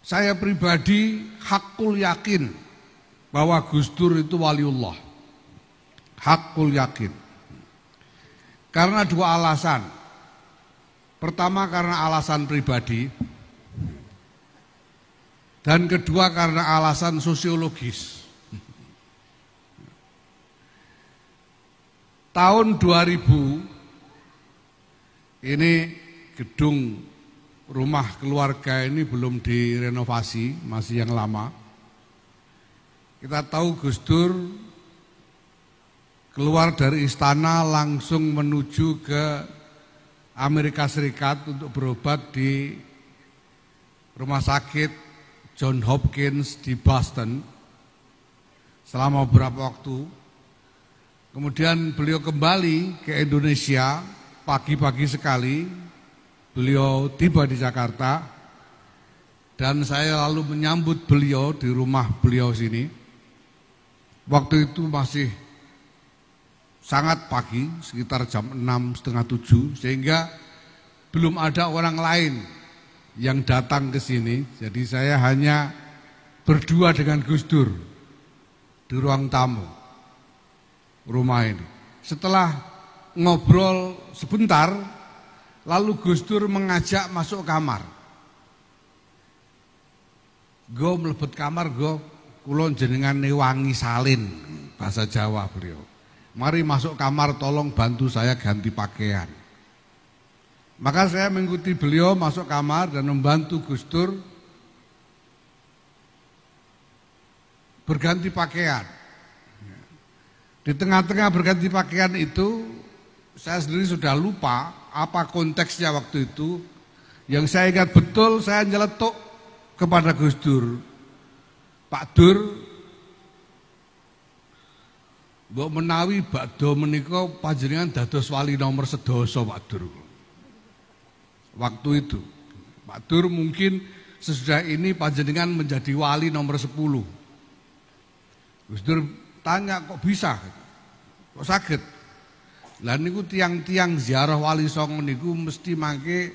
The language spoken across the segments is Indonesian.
saya pribadi hakul yakin bahwa Gus Dur itu waliullah. Hakul yakin. Karena dua alasan. Pertama karena alasan pribadi. Dan kedua karena alasan sosiologis. Tahun 2000 ini gedung rumah keluarga ini belum direnovasi, masih yang lama. Kita tahu Gus Dur keluar dari istana langsung menuju ke Amerika Serikat untuk berobat di rumah sakit John Hopkins di Boston selama beberapa waktu. Kemudian beliau kembali ke Indonesia pagi-pagi sekali. Beliau tiba di Jakarta dan saya lalu menyambut beliau di rumah beliau sini. Waktu itu masih sangat pagi, sekitar jam 6, setengah 7, sehingga belum ada orang lain yang datang ke sini. Jadi saya hanya berdua dengan Gus Dur di ruang tamu rumah ini. Setelah ngobrol sebentar, lalu Gus Dur mengajak masuk kamar. Go mlebet kamar, go kulon jenengan wangi salin, bahasa Jawa beliau. Mari masuk kamar, tolong bantu saya ganti pakaian. Maka saya mengikuti beliau masuk kamar dan membantu Gus Dur berganti pakaian. Di tengah-tengah berganti pakaian itu, saya sendiri sudah lupa apa konteksnya waktu itu. Yang saya ingat betul, saya nyeletuk kepada Gus Dur, Pak Dur, mbok menawi bakdo menika panjenengan dados wali nomor sedoso Pak Dur. Waktu itu, Pak Dur mungkin sesudah ini panjenengan menjadi wali nomor 10. Gus Dur tanya, kok bisa? Kok sakit? Lah niku tiang-tiang ziarah Wali Songo niku mesti mangke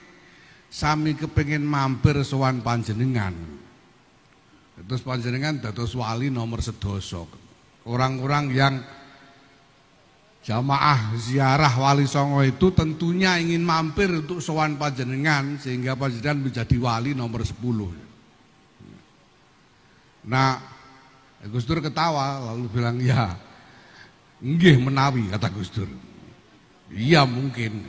sami kepengin mampir sowan panjenengan. Terus panjenengan dados wali nomor sedoso. Orang-orang yang jamaah ziarah Wali Songo itu tentunya ingin mampir untuk sowan panjenengan sehingga panjenengan menjadi wali nomor 10. Nah, Gus Dur ketawa lalu bilang, ya nggih menawi, kata Gus Dur. Iya mungkin.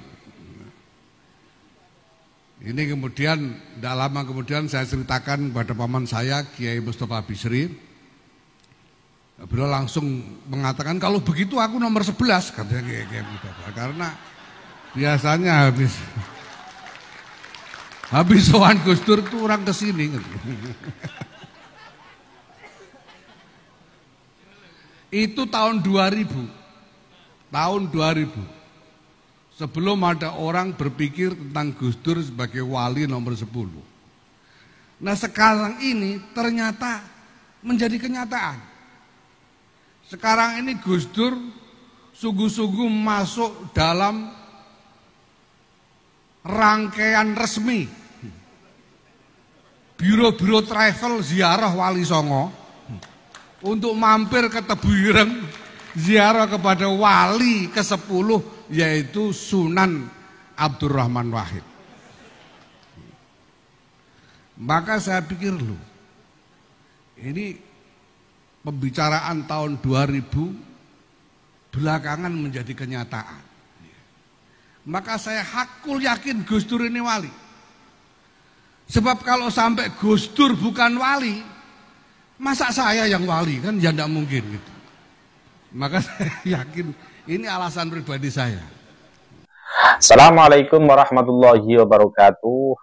Ini kemudian tidak lama kemudian saya ceritakan kepada paman saya Kiai Mustafa Bisri. Beliau langsung mengatakan, kalau begitu aku nomor 11, katanya Kiai Mustafa. Karena biasanya habis sowan Gus Dur itu orang kesini. Itu tahun 2000. Tahun 2000. Sebelum ada orang berpikir tentang Gus Dur sebagai wali nomor 10. Nah sekarang ini ternyata menjadi kenyataan. Sekarang ini Gus Dur sungguh-sungguh masuk dalam rangkaian resmi biro-biro travel ziarah Wali Songo untuk mampir ke Tebu Ireng ziarah kepada wali ke-10 yaitu Sunan Abdurrahman Wahid. Maka saya pikir loh, ini pembicaraan tahun 2000 belakangan menjadi kenyataan. Maka saya hakul yakin Gus Dur ini wali. Sebab kalau sampai Gus Dur bukan wali, masa saya yang wali, kan ya tidak mungkin gitu. Maka saya yakin ini alasan pribadi saya. Assalamualaikum warahmatullahi wabarakatuh.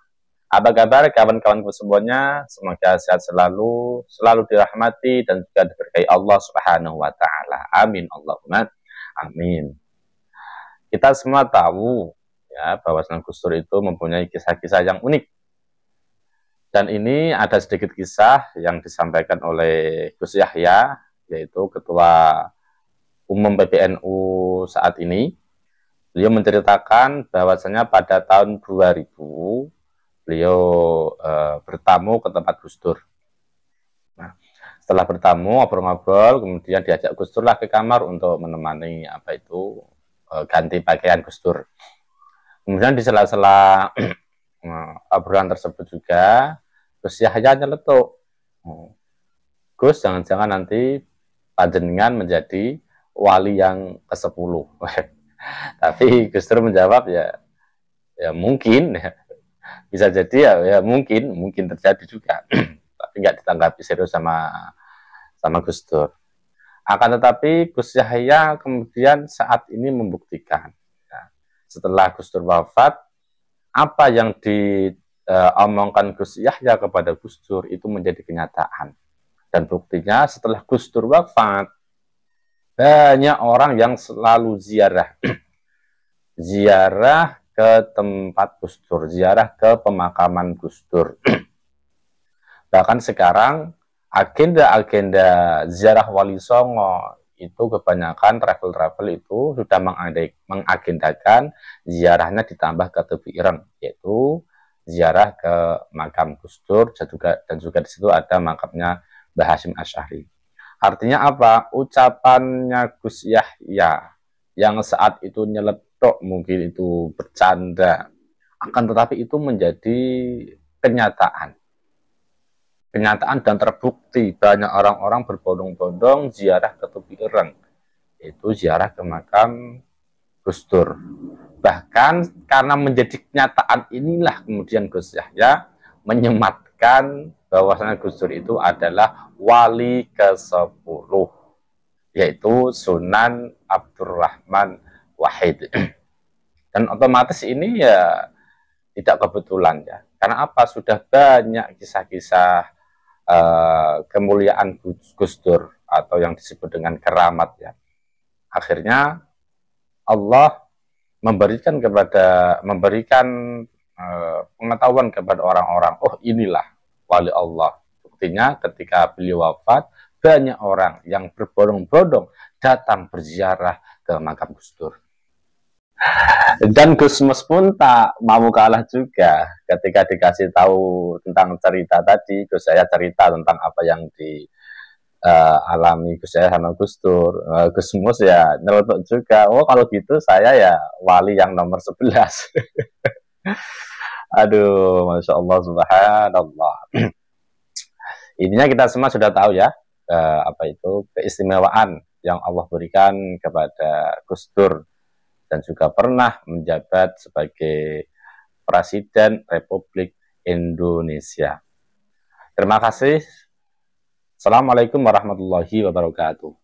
Apa kabar kawan-kawanku semuanya? Semoga sehat selalu, selalu dirahmati dan juga diberkahi Allah Subhanahu wa taala. Amin Allahumma amin. Kita semua tahu ya bahwa Sunan Gus Dur itu mempunyai kisah-kisah yang unik. Dan ini ada sedikit kisah yang disampaikan oleh Gus Yahya, yaitu Ketua Umum PBNU saat ini. Beliau menceritakan bahwasanya pada tahun 2000, beliau bertamu ke tempat Gus Dur. Nah, setelah bertamu ngobrol-ngobrol, kemudian diajak Gus Dur lah ke kamar untuk menemani ganti pakaian Gus Dur. Kemudian di sela-sela obrolan tersebut juga Gus Yahya nyeletuk, Gus, jangan-jangan nanti panjenengan menjadi wali yang ke-10. Tapi Gus Dur menjawab ya mungkin, bisa jadi ya mungkin terjadi juga. Tapi nggak ditanggapi serius sama Gus Dur. Akan tetapi Gus Yahya kemudian saat ini membuktikan, ya, setelah Gus Dur wafat, apa yang diomongkan Gus Yahya kepada Gus Dur itu menjadi kenyataan. Dan buktinya setelah Gus Dur wafat, banyak orang yang selalu ziarah ke tempat Gus Dur, ziarah ke pemakaman Gus Dur. Bahkan sekarang agenda ziarah Wali Songo itu kebanyakan travel itu sudah mengagendakan ziarahnya ditambah ke Tebi Ireng, yaitu ziarah ke makam Gus Dur dan juga di situ ada makamnya Mbah Hasyim Asy'ari. Artinya apa? Ucapannya Gus Yahya yang saat itu nyeletuk, mungkin itu bercanda, akan tetapi itu menjadi kenyataan dan terbukti. Banyak orang-orang berbondong-bondong ziarah ke Tebi Ireng, itu ziarah ke makam Gus Dur. Bahkan karena menjadi kenyataan inilah kemudian Gus Yahya menyematkan bahwasanya Gus Dur itu adalah wali ke-10, yaitu Sunan Abdurrahman Wahid. Dan otomatis ini ya tidak kebetulan ya. Karena apa? Sudah banyak kisah-kisah kemuliaan Gus Dur atau yang disebut dengan keramat ya. Akhirnya Allah memberikan pengetahuan kepada orang-orang, oh inilah wali Allah. Buktinya ketika beliau wafat, banyak orang yang berbondong-bondong datang berziarah ke makam Gus Dur. Dan Gus Mus pun tak mau kalah juga ketika dikasih tahu tentang cerita tadi. Gus saya cerita tentang apa yang dialami Gus saya sama Gus Dur. Gus Mus ya nyeletuk juga, oh kalau gitu saya ya wali yang nomor 11. Aduh, Masya Allah, subhanallah. Intinya kita semua sudah tahu ya, keistimewaan yang Allah berikan kepada Gus Dur, dan juga pernah menjabat sebagai Presiden Republik Indonesia. Terima kasih. Assalamualaikum warahmatullahi wabarakatuh.